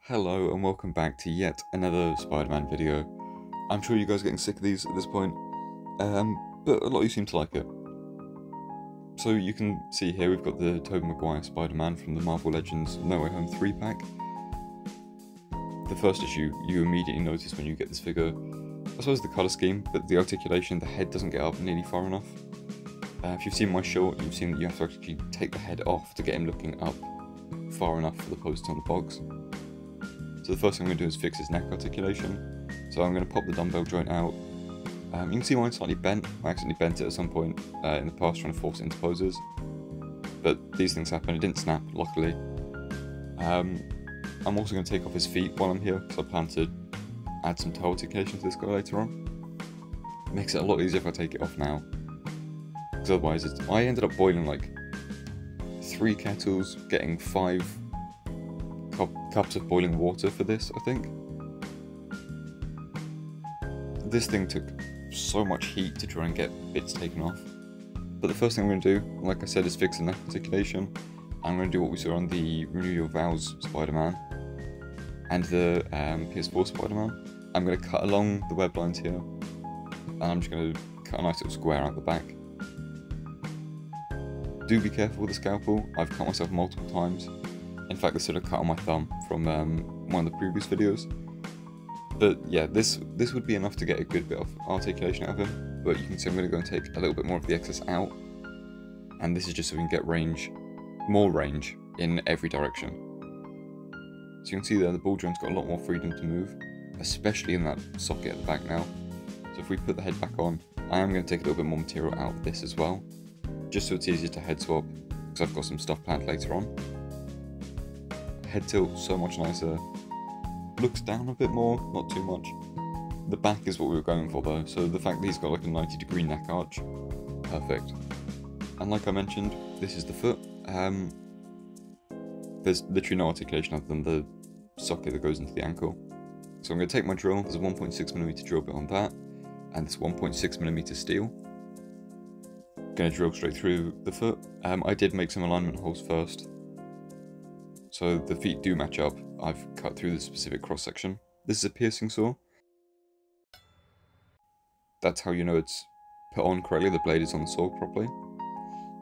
Hello and welcome back to yet another Spider-Man video. I'm sure you guys are getting sick of these at this point, but a lot of you seem to like it. So you can see here we've got the Tobey Maguire Spider-Man from the Marvel Legends No Way Home 3-pack. The first issue you immediately notice when you get this figure, I suppose the colour scheme, but the articulation, the head doesn't get up nearly far enough. If you've seen my short, you've seen that you have to actually take the head off to get him looking up far enough for the posts on the box. So the first thing I'm going to do is fix his neck articulation. So I'm going to pop the dumbbell joint out. You can see mine's slightly bent. I accidentally bent it at some point in the past trying to force it into poses. But these things happen, it didn't snap, luckily. I'm also going to take off his feet while I'm here, because I plan to add some toe articulation to this guy later on. It makes it a lot easier if I take it off now. Because otherwise, I ended up boiling like 3 kettles, getting 5 cups of boiling water for this, I think. This thing took so much heat to try and get bits taken off. But the first thing I'm going to do, like I said, is fix the neck articulation. I'm going to do what we saw on the Renew Your Vows Spider-Man and the PS4 Spider-Man. I'm going to cut along the web lines here, and I'm just going to cut a nice little square out the back. Do be careful with the scalpel. I've cut myself multiple times. In fact, this sort of cut on my thumb from one of the previous videos. But yeah, this would be enough to get a good bit of articulation out of him. But you can see I'm going to go and take a little bit more of the excess out. And this is just so we can get more range in every direction. So you can see there the ball joint's got a lot more freedom to move, especially in that socket at the back now. So if we put the head back on, I am going to take a little bit more material out of this as well, just so it's easier to head swap, because I've got some stuff planned later on. Head tilt, so much nicer. Looks down a bit more, not too much. The back is what we were going for though, so the fact that he's got like a 90-degree neck arch, perfect. And like I mentioned, this is the foot. There's literally no articulation other than the socket that goes into the ankle. So I'm going to take my drill, there's a 1.6mm drill bit on that, and this 1.6mm steel. Going to drill straight through the foot. I did make some alignment holes first, so the feet do match up. I've cut through the specific cross section. This is a piercing saw. That's how you know it's put on correctly, the blade is on the saw properly.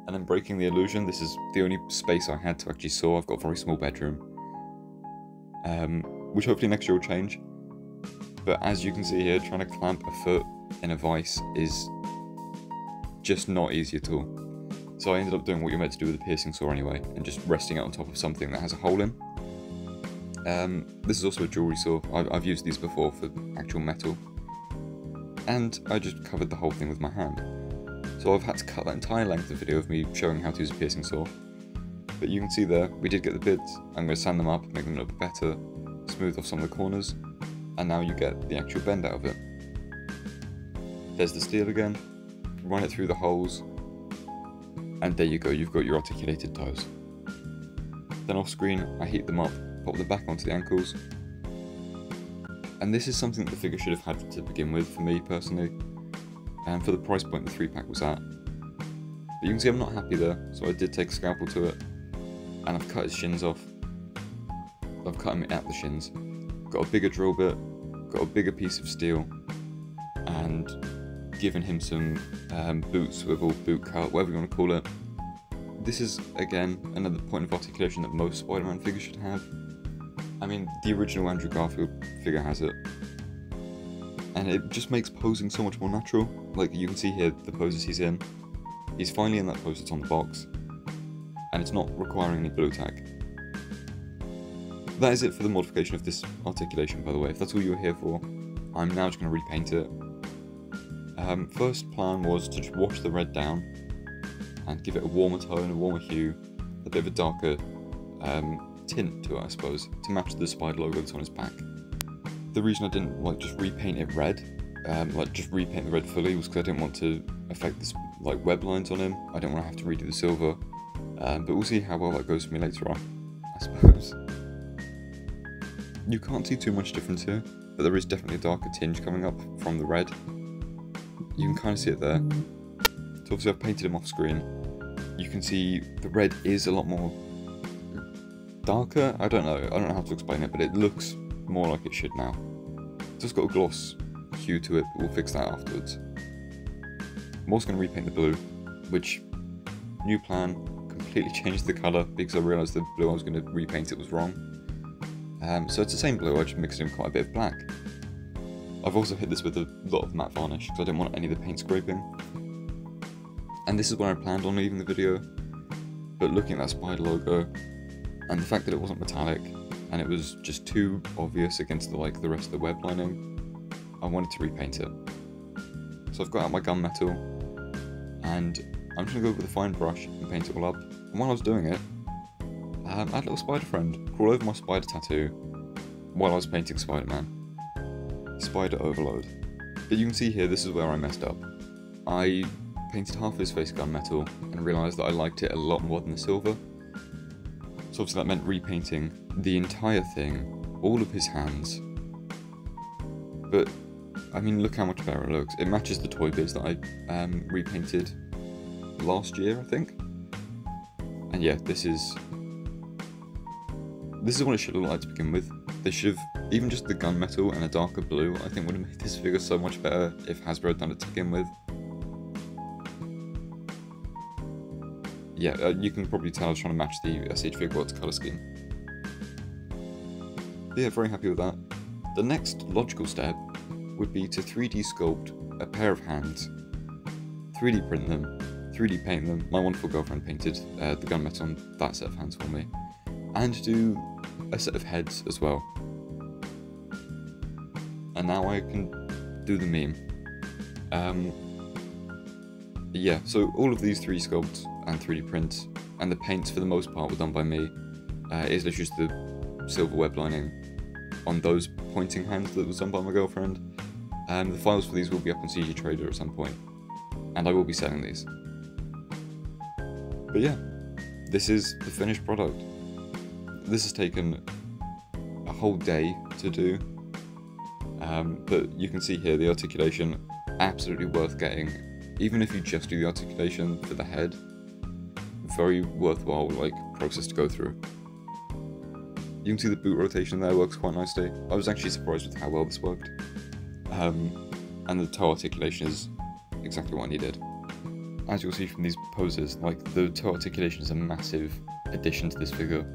And then breaking the illusion, this is the only space I had to actually saw. I've got a very small bedroom, which hopefully next year will change. But as you can see here, trying to clamp a foot in a vise is just not easy at all. So I ended up doing what you're meant to do with a piercing saw anyway, and just resting it on top of something that has a hole in. This is also a jewellery saw. I've used these before for actual metal. And I just covered the whole thing with my hand. So I've had to cut that entire length of video of me showing how to use a piercing saw. But you can see there, we did get the bits. I'm going to sand them up, make them look better, smooth off some of the corners, and now you get the actual bend out of it. There's the steel again, run it through the holes, and there you go, you've got your articulated toes. Then off screen, I heat them up, pop them back onto the ankles. And this is something that the figure should have had to begin with for me personally, and for the price point the 3-pack was at. But you can see I'm not happy there, so I did take a scalpel to it, and I've cut his shins off. I've cut him at the shins. Got a bigger drill bit, got a bigger piece of steel, and given him some boot swivel, boot cut, whatever you want to call it. This is, again, another point of articulation that most Spider-Man figures should have. I mean, the original Andrew Garfield figure has it. And it just makes posing so much more natural. Like, you can see here the poses he's in. He's finally in that pose that's on the box. And it's not requiring any blue tack. That is it for the modification of this articulation, by the way. If that's all you were here for, I'm now just going to repaint it. First plan was to just wash the red down and give it a warmer tone, a warmer hue, a bit of a darker tint to it, I suppose, to match the spider logo that's on his back. The reason I didn't just repaint it red, just repaint the red fully, was because I didn't want to affect this web lines on him. I didn't want to have to redo the silver, but we'll see how well that goes for me later on, I suppose. You can't see too much difference here, but there is definitely a darker tinge coming up from the red. You can kind of see it there. So obviously I've painted him off screen. You can see the red is a lot more darker? I don't know how to explain it, but it looks more like it should now. It's just got a gloss hue to it, but we'll fix that afterwards. I'm also going to repaint the blue, which, new plan, completely changed the colour because I realised the blue I was going to repaint it was wrong. So it's the same blue, I just mixed in quite a bit of black. I've also hit this with a lot of matte varnish because I didn't want any of the paint scraping. And this is where I planned on leaving the video, but looking at that spider logo, and the fact that it wasn't metallic, and it was just too obvious against the rest of the web lining, I wanted to repaint it. So I've got out my gunmetal, and I'm just going to go with a fine brush and paint it all up. And while I was doing it, I had a little spider friend crawl over my spider tattoo while I was painting Spider-Man. Spider overload. But you can see here, this is where I messed up. I painted half of his face gunmetal and realised that I liked it a lot more than the silver. So obviously that meant repainting the entire thing, all of his hands. But, I mean, look how much better it looks. It matches the toy biz that I repainted last year, I think. And yeah, this is what it should look like to begin with. They should have, even just the gunmetal and a darker blue, I think would have made this figure so much better if Hasbro had done it to begin with. Yeah, you can probably tell I was trying to match the SH Figuarts colour scheme. But yeah, very happy with that. The next logical step would be to 3D sculpt a pair of hands, 3D print them, 3D paint them. My wonderful girlfriend painted the gunmetal on that set of hands for me, and do a set of heads as well. And now I can do the meme. Yeah, so all of these 3D sculpts and 3D prints, and the paints for the most part were done by me. Is literally just the silver web lining on those pointing hands that was done by my girlfriend. The files for these will be up on CGTrader at some point, and I will be selling these. But yeah, this is the finished product. This has taken a whole day to do, but you can see here the articulation, absolutely worth getting. Even if you just do the articulation for the head, very worthwhile process to go through. You can see the boot rotation there works quite nicely. I was actually surprised with how well this worked. And the toe articulation is exactly what I needed. As you'll see from these poses, the toe articulation is a massive addition to this figure.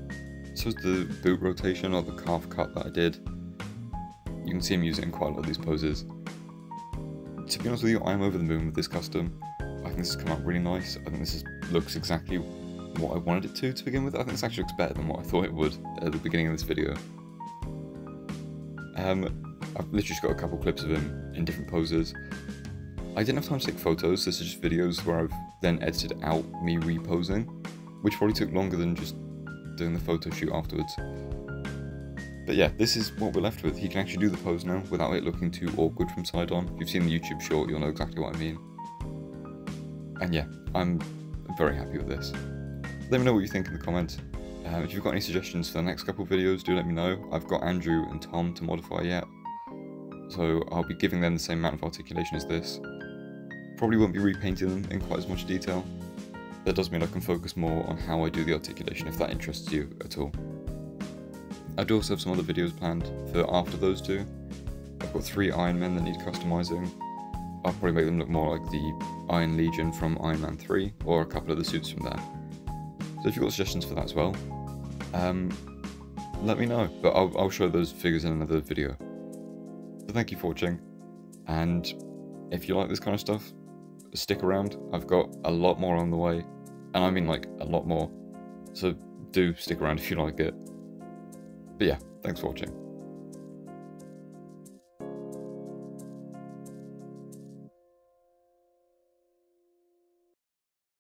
So is the boot rotation or the calf cut that I did. You can see him using it in quite a lot of these poses. To be honest with you, I am over the moon with this custom. I think this has come out really nice. I think this looks exactly what I wanted it to begin with. I think this actually looks better than what I thought it would at the beginning of this video. I've literally just got a couple clips of him in different poses. I didn't have time to take photos, this is just videos where I've then edited out me reposing, which probably took longer than just doing the photo shoot afterwards. But yeah, this is what we're left with. He can actually do the pose now without it looking too awkward from side on. If you've seen the YouTube short, you'll know exactly what I mean. And yeah, I'm very happy with this. Let me know what you think in the comments. If you've got any suggestions for the next couple of videos, do let me know. I've got Andrew and Tom to modify yet, so I'll be giving them the same amount of articulation as this. Probably won't be repainting them in quite as much detail. That does mean I can focus more on how I do the articulation if that interests you at all. I do also have some other videos planned for after those two. I've got 3 Iron Men that need customising. I'll probably make them look more like the Iron Legion from Iron Man 3, or a couple of the suits from there. So if you've got suggestions for that as well, let me know, but I'll show those figures in another video. So thank you for watching, and if you like this kind of stuff, stick around. I've got a lot more on the way, and I mean a lot more, so do stick around if you like it. But yeah, thanks for watching.